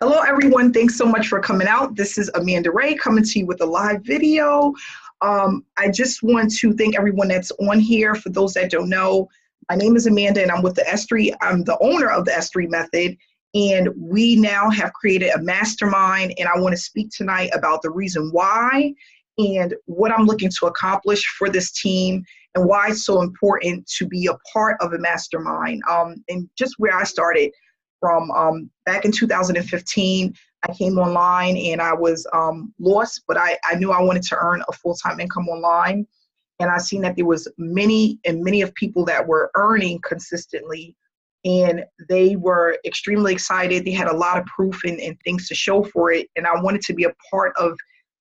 Hello, everyone. Thanks so much for coming out. This is Amanda Ray coming to you with a live video. I just want to thank everyone that's on here. For those that don't know, my name is Amanda and I'm with the S3. I'm the owner of the S3 Method, and we now have created a mastermind, and I want to speak tonight about the reason why and what I'm looking to accomplish for this team and why it's so important to be a part of a mastermind. And just where I started from back in 2015, I came online and I was lost, but I knew I wanted to earn a full-time income online. And I seen that there was many of people that were earning consistently, and they were extremely excited. They had a lot of proof and things to show for it. And I wanted to be a part of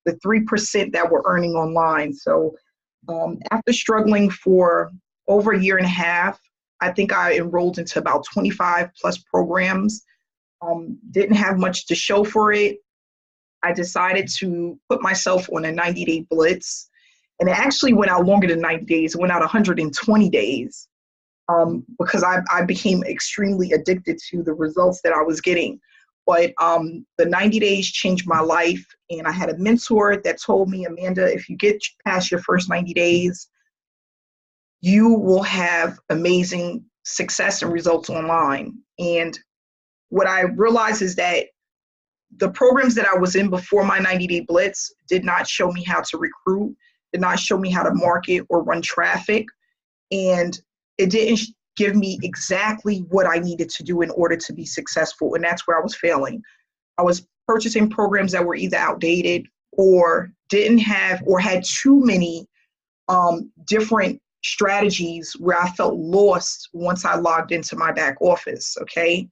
the 3% that were earning online. So after struggling for over a year and a half, I think I enrolled into about 25 plus programs. Didn't have much to show for it. I decided to put myself on a 90-day Blitz. And it actually went out longer than 90 days. It went out 120 days because I became extremely addicted to the results that I was getting. But the 90 days changed my life. And I had a mentor that told me, Amanda, if you get past your first 90 days, you will have amazing success and results online. And what I realized is that the programs that I was in before my 90-day Blitz did not show me how to recruit, did not show me how to market or run traffic, and it didn't give me exactly what I needed to do in order to be successful, and that's where I was failing. I was purchasing programs that were either outdated or didn't have or had too many different strategies where I felt lost once I logged into my back office, okay?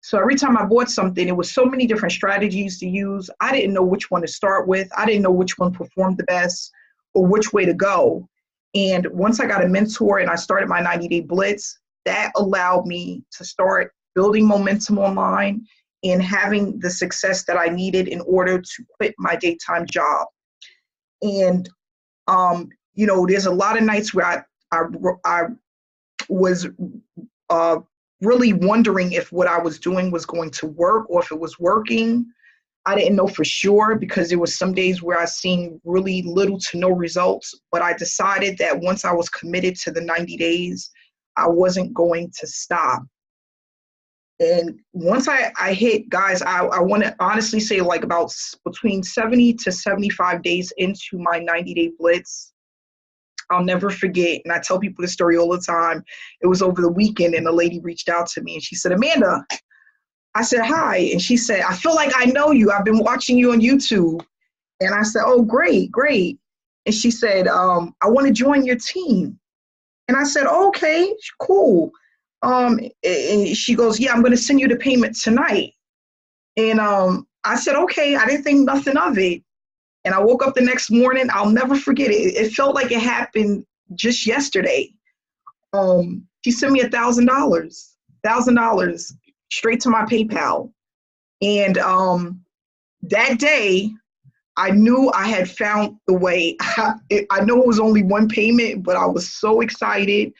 So every time I bought something, it was so many different strategies to use. I didn't know which one to start with. I didn't know which one performed the best or which way to go. And once I got a mentor and I started my 90-day Blitz, that allowed me to start building momentum online and having the success that I needed in order to quit my daytime job. And, you know, there's a lot of nights where I was really wondering if what I was doing was going to work or if it was working. I didn't know for sure because there was some days where I seen really little to no results, but I decided that once I was committed to the 90 days, I wasn't going to stop. And once I hit, guys, I want to honestly say like about between 70 to 75 days into my 90-day Blitz, I'll never forget, and I tell people this story all the time. It was over the weekend, and a lady reached out to me, and she said, Amanda, I said, hi. And she said, I feel like I know you. I've been watching you on YouTube. And I said, oh, great. And she said, I want to join your team. And I said, okay, cool. And she goes, yeah, I'm going to send you the payment tonight. And I said, okay, I didn't think nothing of it. And I woke up the next morning. I'll never forget it. It felt like it happened just yesterday. She sent me $1,000 straight to my PayPal. And that day, I knew I had found the way. I know it was only one payment, but I was so excited.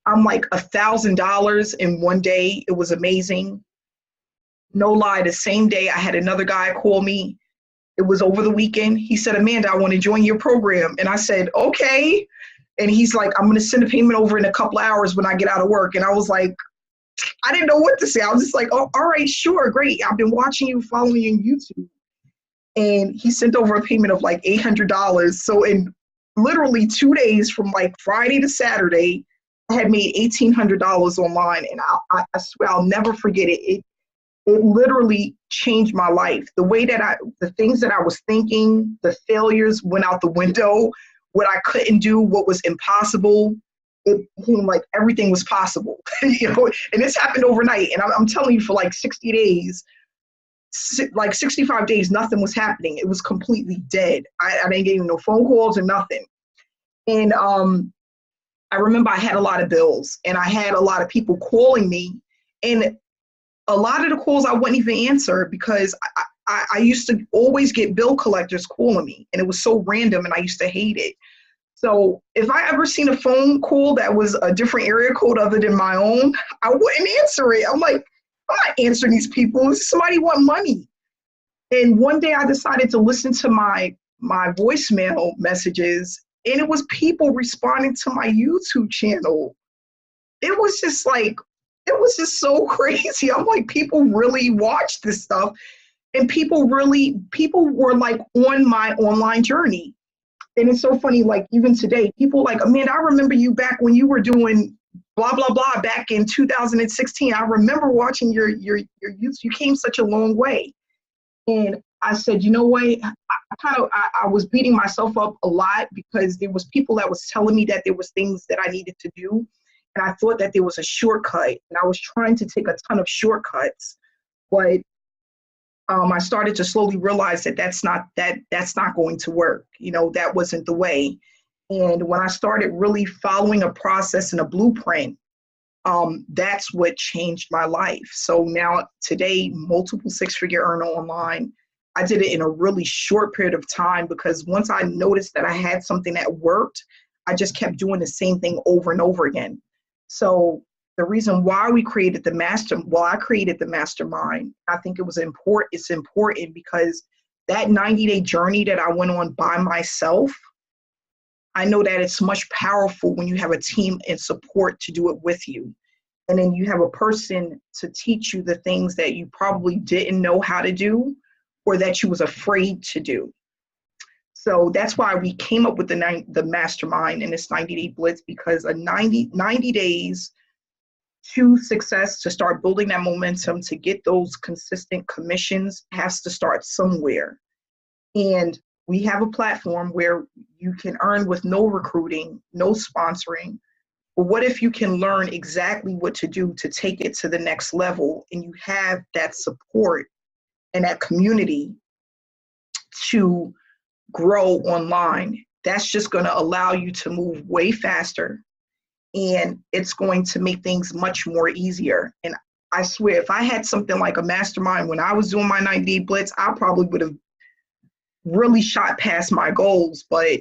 I'm like $1,000 in one day. It was amazing. No lie, the same day I had another guy call me. It was over the weekend. He said, Amanda, I want to join your program. And I said, okay. And he's like, I'm going to send a payment over in a couple of hours when I get out of work. And I was like, I didn't know what to say. I was just like, oh, all right, sure, great. I've been watching you, following you on YouTube. And he sent over a payment of like $800. So in literally 2 days from like Friday to Saturday, I had made $1,800 online. And I swear I'll never forget it. It literally changed my life. The way that the things that I was thinking, the failures went out the window. What I couldn't do, what was impossible, it seemed like everything was possible, you know. And this happened overnight. And I'm telling you, for like 60 days, like 65 days, nothing was happening. It was completely dead. I didn't get no phone calls or nothing. And I remember I had a lot of bills, and I had a lot of people calling me, and a lot of the calls I wouldn't even answer because I used to always get bill collectors calling me, and it was so random, and I used to hate it. So if I ever seen a phone call that was a different area code other than my own, I wouldn't answer it. I'm like, I'm not answering these people. Somebody want money. And one day I decided to listen to my voicemail messages, and it was people responding to my YouTube channel. It was just like, it was just so crazy. I'm like, people really watch this stuff, and people were like on my online journey. And it's so funny, like even today, people like, Amanda, I remember you back when you were doing blah, blah, blah back in 2016. I remember watching your YouTube. You came such a long way. And I said, you know what? I was beating myself up a lot because there was people that was telling me that there was things that I needed to do. And I thought that there was a shortcut. And I was trying to take a ton of shortcuts. But I started to slowly realize that that's not going to work. You know, that wasn't the way. And when I started really following a process and a blueprint, that's what changed my life. So now today, multiple six-figure earner online. I did it in a really short period of time because once I noticed that I had something that worked, I just kept doing the same thing over and over again. So the reason why I created the mastermind, I think it's important because that 90-day journey that I went on by myself, I know that it's much powerful when you have a team and support to do it with you. And then you have a person to teach you the things that you probably didn't know how to do or that you was afraid to do. So that's why we came up with the mastermind and this 90-day blitz, because a 90 days to success, to start building that momentum, to get those consistent commissions has to start somewhere. And we have a platform where you can earn with no recruiting, no sponsoring. But what if you can learn exactly what to do to take it to the next level, and you have that support and that community to grow online? That's just going to allow you to move way faster, and it's going to make things much more easier. And I swear, if I had something like a mastermind when I was doing my 90-day blitz, I probably would have really shot past my goals. But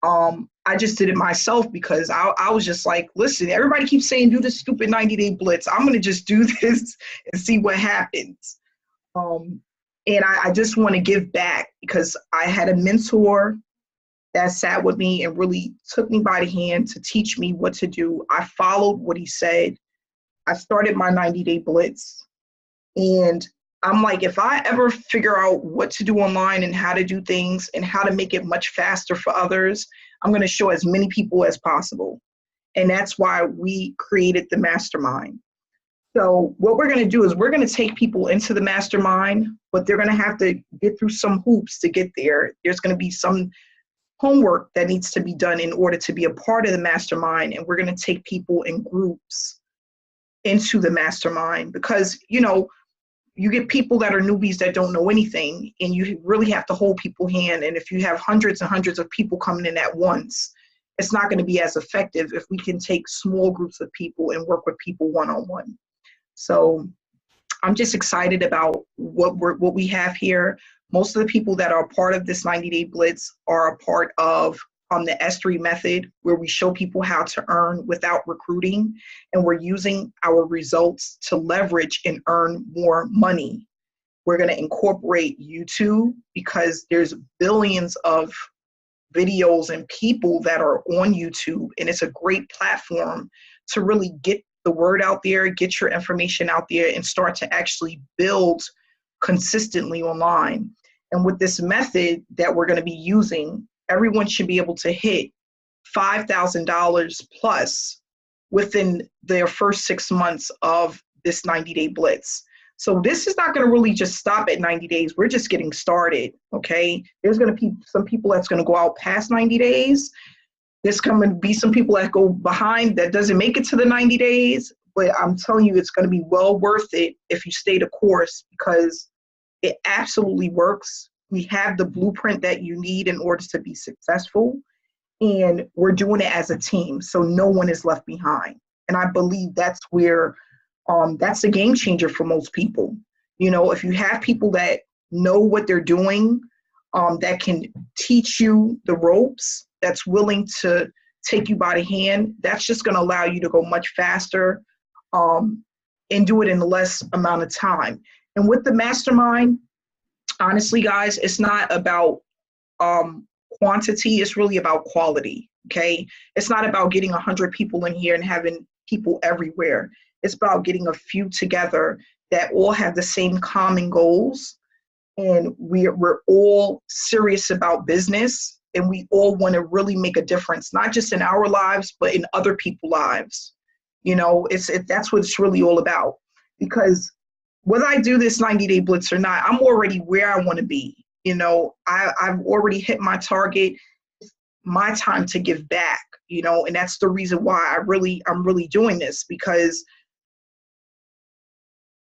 I just did it myself because I was just like, listen, everybody keeps saying do this stupid 90-day blitz. I'm going to just do this and see what happens. And I just want to give back because I had a mentor that sat with me and really took me by the hand to teach me what to do. I followed what he said. I started my 90-day blitz. And I'm like, if I ever figure out what to do online and how to do things and how to make it much faster for others, I'm going to show as many people as possible. And that's why we created the mastermind. So what we're going to do is we're going to take people into the mastermind, but they're going to have to get through some hoops to get there. There's going to be some homework that needs to be done in order to be a part of the mastermind. And we're going to take people in groups into the mastermind because, you know, you get people that are newbies that don't know anything, and you really have to hold people's hand. And if you have hundreds and hundreds of people coming in at once, it's not going to be as effective if we can take small groups of people and work with people one-on-one. So I'm just excited about what we have here. Most of the people that are part of this 90-day blitz are a part of the S3 method, where we show people how to earn without recruiting, and we're using our results to leverage and earn more money. We're going to incorporate YouTube because there's billions of videos and people that are on YouTube, and it's a great platform to really get the word out there, get your information out there, and start to actually build consistently online. And with this method that we're going to be using, everyone should be able to hit $5,000 plus within their first 6 months of this 90-day blitz. So this is not going to really just stop at 90 days. We're just getting started, okay? There's going to be some people that's going to go out past 90 days. There's going to be some people that go behind that doesn't make it to the 90 days. But I'm telling you, it's going to be well worth it if you stay the course, because it absolutely works. We have the blueprint that you need in order to be successful, and we're doing it as a team, so no one is left behind. And I believe that's where that's a game changer for most people. You know, if you have people that know what they're doing, that can teach you the ropes, that's willing to take you by the hand, that's just going to allow you to go much faster and do it in less amount of time. And with the mastermind, honestly, guys, it's not about quantity, it's really about quality. Okay. It's not about getting 100 people in here and having people everywhere. It's about getting a few together that all have the same common goals. And we're all serious about business, and we all want to really make a difference, not just in our lives, but in other people's lives. That's what it's really all about. Because whether I do this 90-day blitz or not, I'm already where I want to be. I've already hit my target. It's my time to give back, and that's the reason why I'm really doing this, because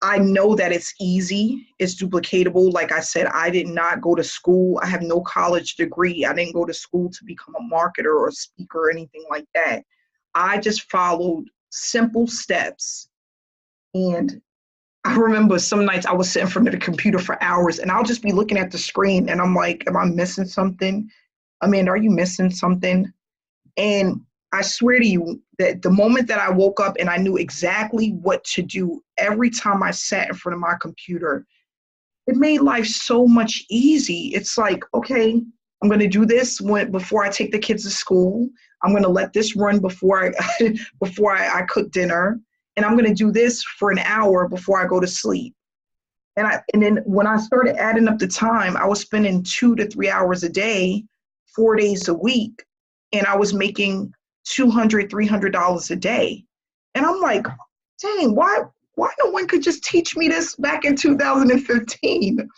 I know that it's easy, it's duplicatable. Like I said, I did not go to school. I have no college degree. I didn't go to school to become a marketer or a speaker or anything like that. I just followed simple steps. And I remember some nights I was sitting in front of the computer for hours, and I'll just be looking at the screen and I'm like, am I missing something? Amanda, are you missing something? And I swear to you that the moment that I woke up and I knew exactly what to do every time I sat in front of my computer, it made life so much easy. It's like, okay, I'm going to do this before I take the kids to school. I'm going to let this run before I cook dinner. And I'm going to do this for an hour before I go to sleep. And then when I started adding up the time, I was spending 2 to 3 hours a day, 4 days a week, and I was making $200, $300 a day. And I'm like, dang, why no one could just teach me this back in 2015?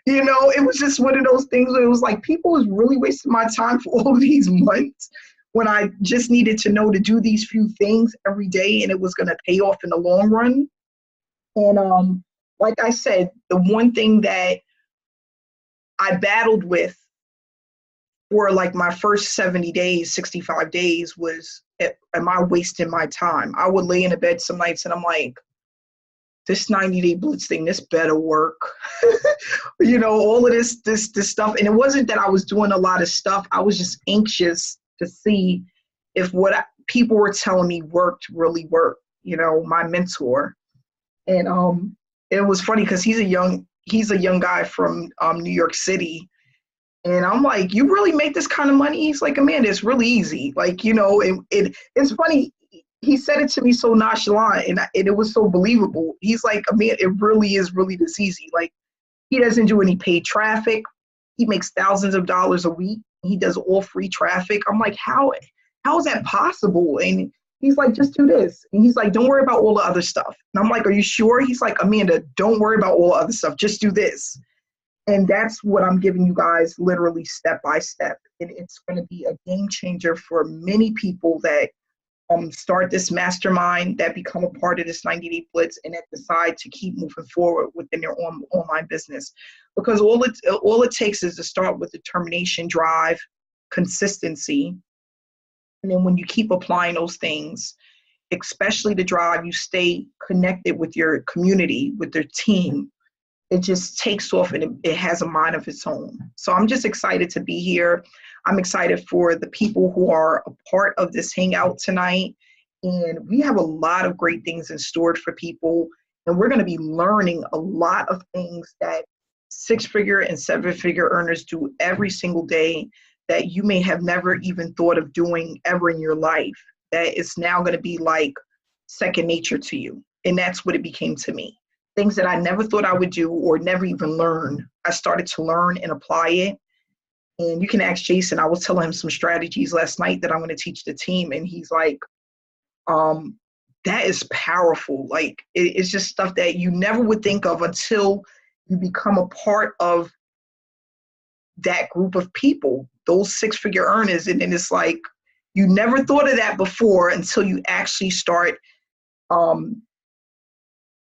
It was just one of those things where it was like, people was really wasting my time for all these months when I just needed to know to do these few things every day, and it was going to pay off in the long run. And like I said, the one thing that I battled with for like my first 70 days, 65 days was, am I wasting my time? I would lay in a bed some nights and I'm like, this 90-day blitz thing, this better work. All of this stuff. And it wasn't that I was doing a lot of stuff. I was just anxious to see if what people were telling me really worked, my mentor. And it was funny because he's a young guy from New York City. And I'm like, you really make this kind of money? He's like, Amanda, it's really easy. Like, it's funny. He said it to me so nonchalant, and it was so believable. He's like, Amanda, it really is really this easy. Like, he doesn't do any paid traffic. He makes thousands of dollars a week. He does all free traffic. I'm like, how is that possible? And he's like, just do this. And he's like, don't worry about all the other stuff. And I'm like, are you sure? He's like, Amanda, don't worry about all the other stuff. Just do this. And that's what I'm giving you guys, literally step by step. And it's going to be a game changer for many people that start this mastermind, that become a part of this 90-day blitz, and that decide to keep moving forward within their online business. Because all it takes is to start with determination, drive, consistency. And then when you keep applying those things, especially the drive, you stay connected with your community, with their team. It just takes off, and it has a mind of its own. So I'm just excited to be here. I'm excited for the people who are a part of this hangout tonight. And we have a lot of great things in store for people. And we're going to be learning a lot of things that 6-figure and 7-figure earners do every single day that you may have never even thought of doing ever in your life. That it's now going to be like second nature to you. And that's what it became to me. Things that I never thought I would do or never even learn. I started to learn and apply it. And you can ask Jason. I was telling him some strategies last night that I'm going to teach the team. And he's like, that is powerful. Like, it's just stuff that you never would think of until you become a part of that group of people, those 6-figure earners. And then it's like, you never thought of that before until you actually start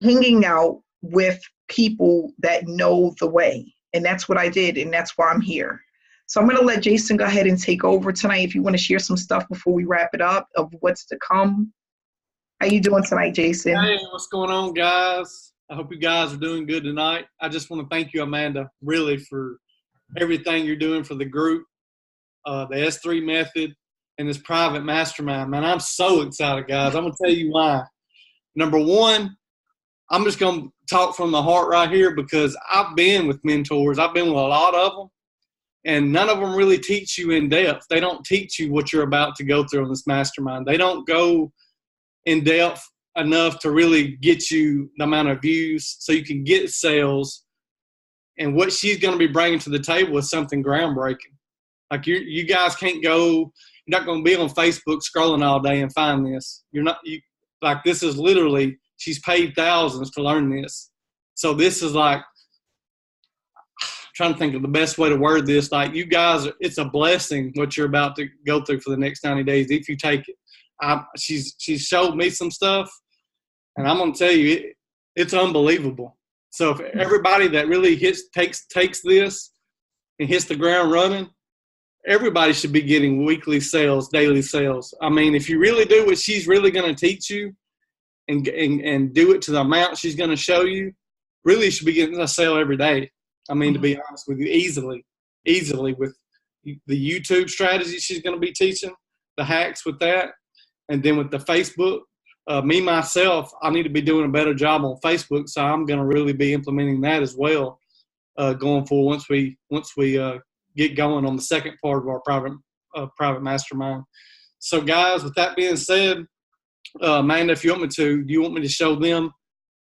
hanging out with people that know the way. And that's what I did. And that's why I'm here. So I'm going to let Jason go ahead and take over tonight. If you want to share some stuff before we wrap it up of what's to come. How you doing tonight, Jason? Hey, what's going on, guys? I hope you guys are doing good tonight. I just want to thank you, Amanda, really, for everything you're doing for the group, the S3 method, and this private mastermind. Man, I'm so excited, guys. I'm going to tell you why. Number one, I'm just going to talk from the heart right here, because I've been with mentors. I've been with a lot of them, and none of them really teach you in depth. They don't teach you what you're about to go through on this mastermind. They don't go in depth enough to really get you the amount of views so you can get sales. And what she's going to be bringing to the table is something groundbreaking. Like you guys can't go, you're not going to be on Facebook scrolling all day and find this. Like this is literally, she's paid thousands to learn this. So this is like, I'm trying to think of the best way to word this. Like you guys, it's a blessing what you're about to go through for the next 90 days if you take it. She's showed me some stuff, and I'm going to tell you, it's unbelievable. So if everybody that really takes this and hits the ground running, everybody should be getting weekly sales, daily sales. I mean, if you really do what she's really going to teach you and do it to the amount she's going to show you, really you should be getting a sale every day. I mean, to be honest with you, easily with the YouTube strategy she's going to be teaching, the hacks with that, and then with the Facebook. Myself, I need to be doing a better job on Facebook, so I'm going to really be implementing that as well going forward once we get going on the second part of our private mastermind. So, guys, with that being said, Amanda, if you want me to, do you want me to show them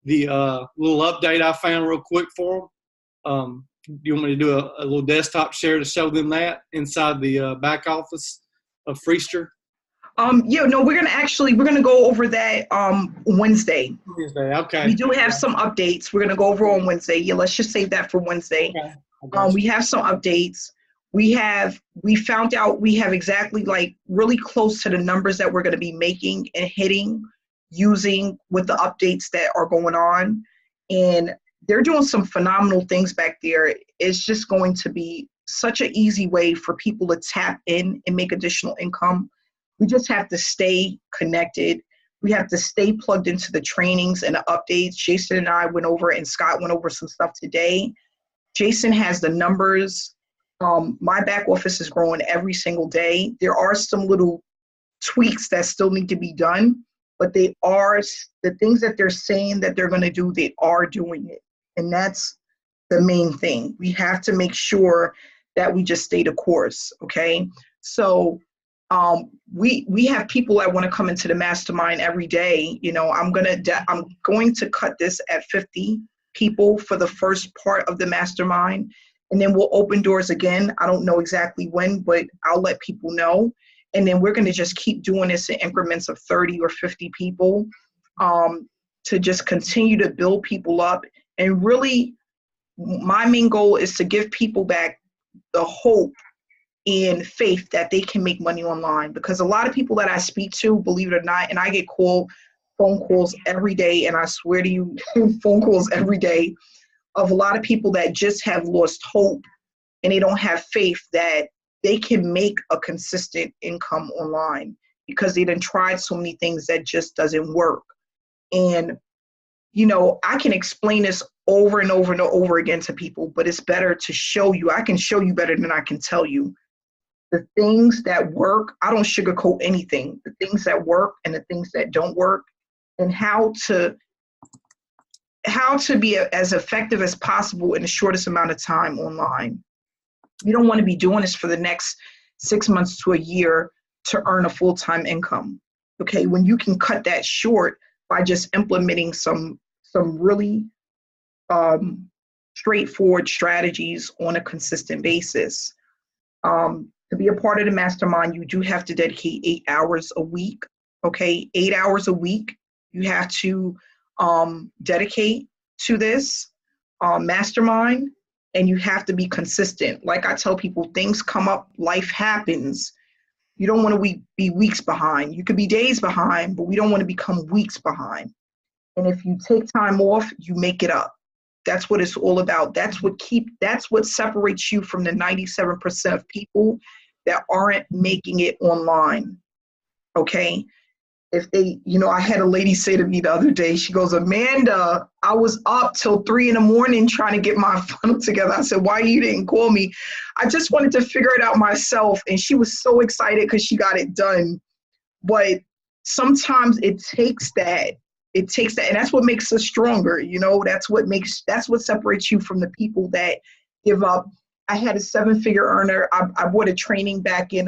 the little update I found real quick for them? Do you want me to do a little desktop share to show them that inside the back office of Freester? We're gonna go over that Wednesday. Wednesday, okay. We do have some updates. We're gonna go over on Wednesday. Yeah, let's just save that for Wednesday. Okay. We have some updates. We found out we have exactly like really close to the numbers that we're gonna be making and hitting using with the updates that are going on. And they're doing some phenomenal things back there. It's just going to be such an easy way for people to tap in and make additional income. We just have to stay connected. We have to stay plugged into the trainings and the updates. Jason and I went over, and Scott went over some stuff today. Jason has the numbers. My back office is growing every single day. There are some little tweaks that still need to be done, but they are the things that they're saying that they're going to do, they are doing it. And that's the main thing. We have to make sure that we just stay the course, okay? So we have people that want to come into the mastermind every day. You know, I'm going to cut this at 50 people for the first part of the mastermind, and then we'll open doors again. I don't know exactly when, but I'll let people know. And then we're going to just keep doing this in increments of 30 or 50 people to just continue to build people up. And really, my main goal is to give people back the hope and faith that they can make money online, because a lot of people that I speak to, believe it or not, and I get phone calls every day, and I swear to you, phone calls every day of a lot of people that just have lost hope and they don't have faith that they can make a consistent income online because they done tried so many things that just doesn't work. And, you know, I can explain this over and over and over again to people, but it's better to show you. I can show you better than I can tell you. The things that work, I don't sugarcoat anything. The things that work and the things that don't work, and how to be as effective as possible in the shortest amount of time online. You don't want to be doing this for the next 6 months to a year to earn a full-time income. Okay, when you can cut that short by just implementing some really straightforward strategies on a consistent basis. To be a part of the mastermind, you do have to dedicate 8 hours a week. Okay, 8 hours a week. You have to dedicate to this mastermind, and you have to be consistent. Like I tell people, things come up, life happens. You don't want to be weeks behind. You could be days behind, but we don't want to become weeks behind. And if you take time off, you make it up. That's what it's all about. That's what separates you from the 97% of people that aren't making it online. Okay? If they, I had a lady say to me the other day, she goes, Amanda, I was up till 3 a.m. trying to get my funnel together. I said, why you didn't call me? I just wanted to figure it out myself. And she was so excited because she got it done. But sometimes it takes that it takes that, and that's what makes us stronger. That's what separates you from the people that give up. I had a 7-figure earner. I bought a training back in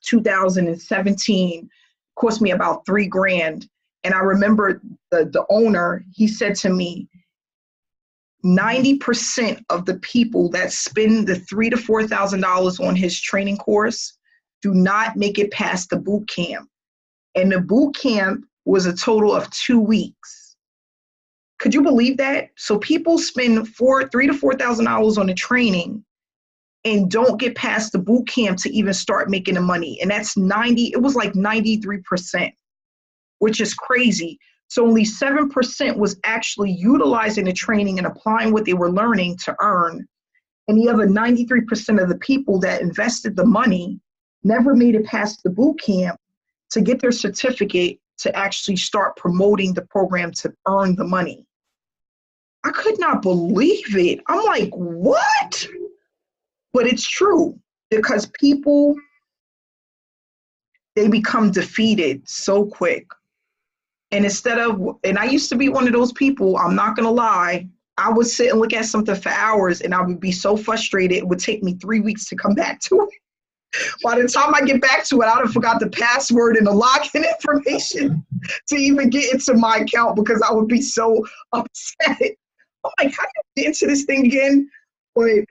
2017, cost me about $3,000. And I remember the owner, he said to me, 90% of the people that spend the $3,000 to $4,000 on his training course do not make it past the boot camp. And the boot camp was a total of 2 weeks. Could you believe that? So people spend $3,000 to $4,000 on the training and don't get past the boot camp to even start making the money. And that's it was like 93%, which is crazy. So only 7% was actually utilizing the training and applying what they were learning to earn. And the other 93% of the people that invested the money never made it past the boot camp to get their certificate to actually start promoting the program to earn the money. I could not believe it. I'm like, what? But it's true, because people, they become defeated so quick. And and I used to be one of those people, I'm not gonna lie, I would sit and look at something for hours and I would be so frustrated, it would take me 3 weeks to come back to it. By the time I get back to it, I'd have forgot the password and the login information to even get into my account, because I would be so upset. I'm like, how do you get into this thing again? But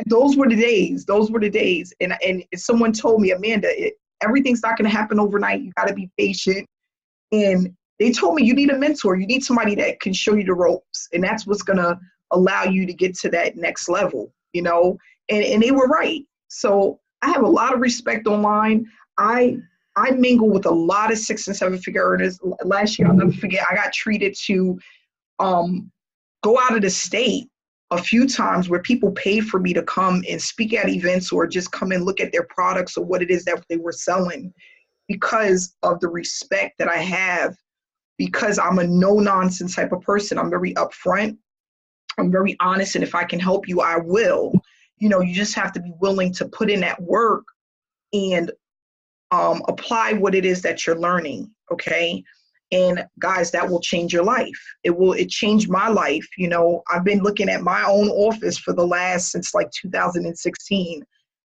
those were the days. And someone told me, Amanda, everything's not going to happen overnight. You got to be patient. And they told me, you need a mentor. You need somebody that can show you the ropes. And that's what's going to allow you to get to that next level, and they were right. So I have a lot of respect online. I mingle with a lot of 6- and 7-figure earners. Last year, I'll never forget, I got treated to go out of the state a few times, where people paid for me to come and speak at events or just come and look at their products or what it is that they were selling, because of the respect that I have, because I'm a no-nonsense type of person. I'm very upfront. I'm very honest. And if I can help you, I will. You just have to be willing to put in that work and apply what it is that you're learning. Okay. And guys, that will change your life. It changed my life. I've been looking at my own office since like 2016,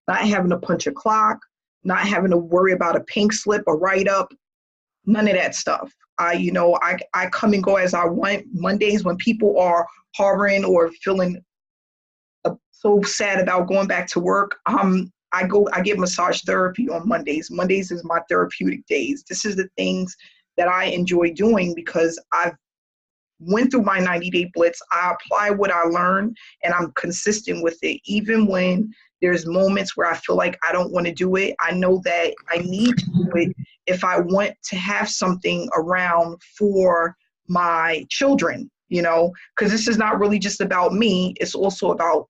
not having to punch a clock, not having to worry about a pink slip, a write-up, none of that stuff. I come and go as I want. Mondays, when people are harboring or feeling so sad about going back to work, I get massage therapy on Mondays. Mondays is my therapeutic days. This is the things that I enjoy doing, because I've went through my 90-day blitz. I apply what I learn and I'm consistent with it. Even when there's moments where I feel like I don't want to do it, I know that I need to do it if I want to have something around for my children, because this is not really just about me. It's also about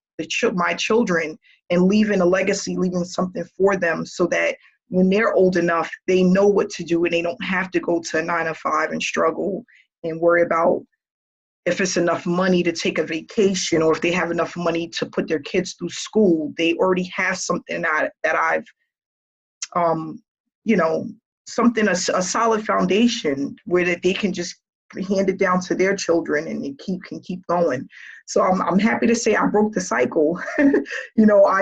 my children, and leaving a legacy, leaving something for them, so that when they're old enough, they know what to do and they don't have to go to a 9-to-5 and struggle and worry about if it's enough money to take a vacation, or if they have enough money to put their kids through school. They already have something that I've, a solid foundation where that they can just hand it down to their children and they can keep going. So I'm happy to say I broke the cycle. I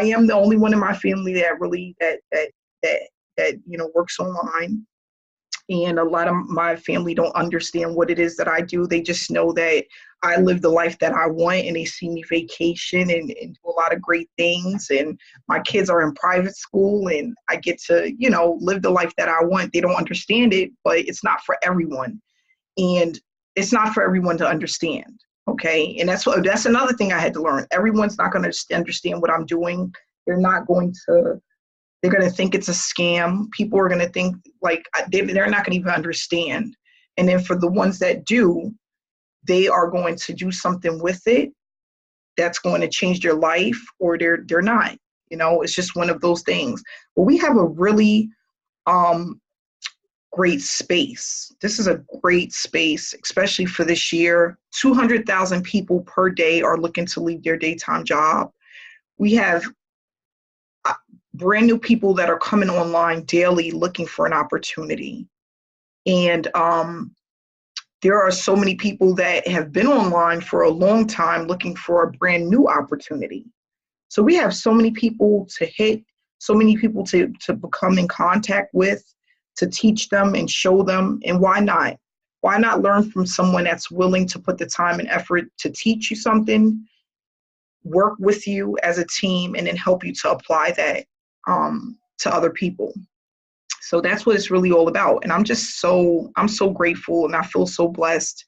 am the only one in my family that really works online. And a lot of my family don't understand what it is that I do. They just know that I live the life that I want, and they see me vacation and do a lot of great things. And my kids are in private school and I get to, live the life that I want. They don't understand it, but it's not for everyone. And it's not for everyone to understand. Okay. And that's another thing I had to learn. Everyone's not going to understand what I'm doing. They're going to think it's a scam. People are going to think like they're not going to even understand. And then for the ones that do, they are going to do something with it that's going to change their life, or they're not. It's just one of those things. But we have a really great space. This is a great space, especially for this year. 200,000 people per day are looking to leave their daytime job. We have brand new people that are coming online daily looking for an opportunity. And there are so many people that have been online for a long time looking for a brand new opportunity. So we have so many people to hit, so many people to become in contact with, to teach them and show them. And why not? Why not learn from someone that's willing to put the time and effort to teach you something, work with you as a team, and then help you to apply that to other people. So that's what it's really all about. And I'm so grateful, and I feel so blessed.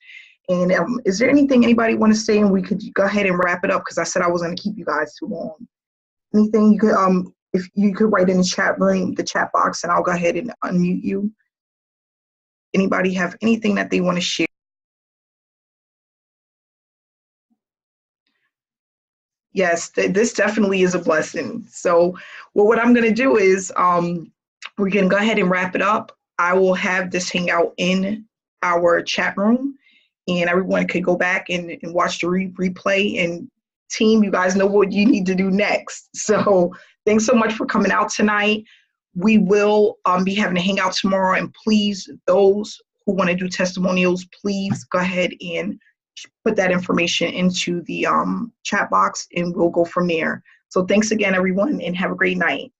And is there anything anybody want to say, and we could go ahead and wrap it up, because I said I wasn't going to keep you guys too long. Anything you could, if you could write in the chat room, the chat box, and I'll go ahead and unmute you. Anybody have anything that they want to share? Yes, this definitely is a blessing. So, well, what I'm going to do is we're going to go ahead and wrap it up. I will have this hangout in our chat room, and everyone could go back and watch the replay. And team, you guys know what you need to do next. So thanks so much for coming out tonight. We will be having a hangout tomorrow, and please, those who want to do testimonials, please go ahead and put that information into the chat box, and we'll go from there. So thanks again, everyone, and have a great night.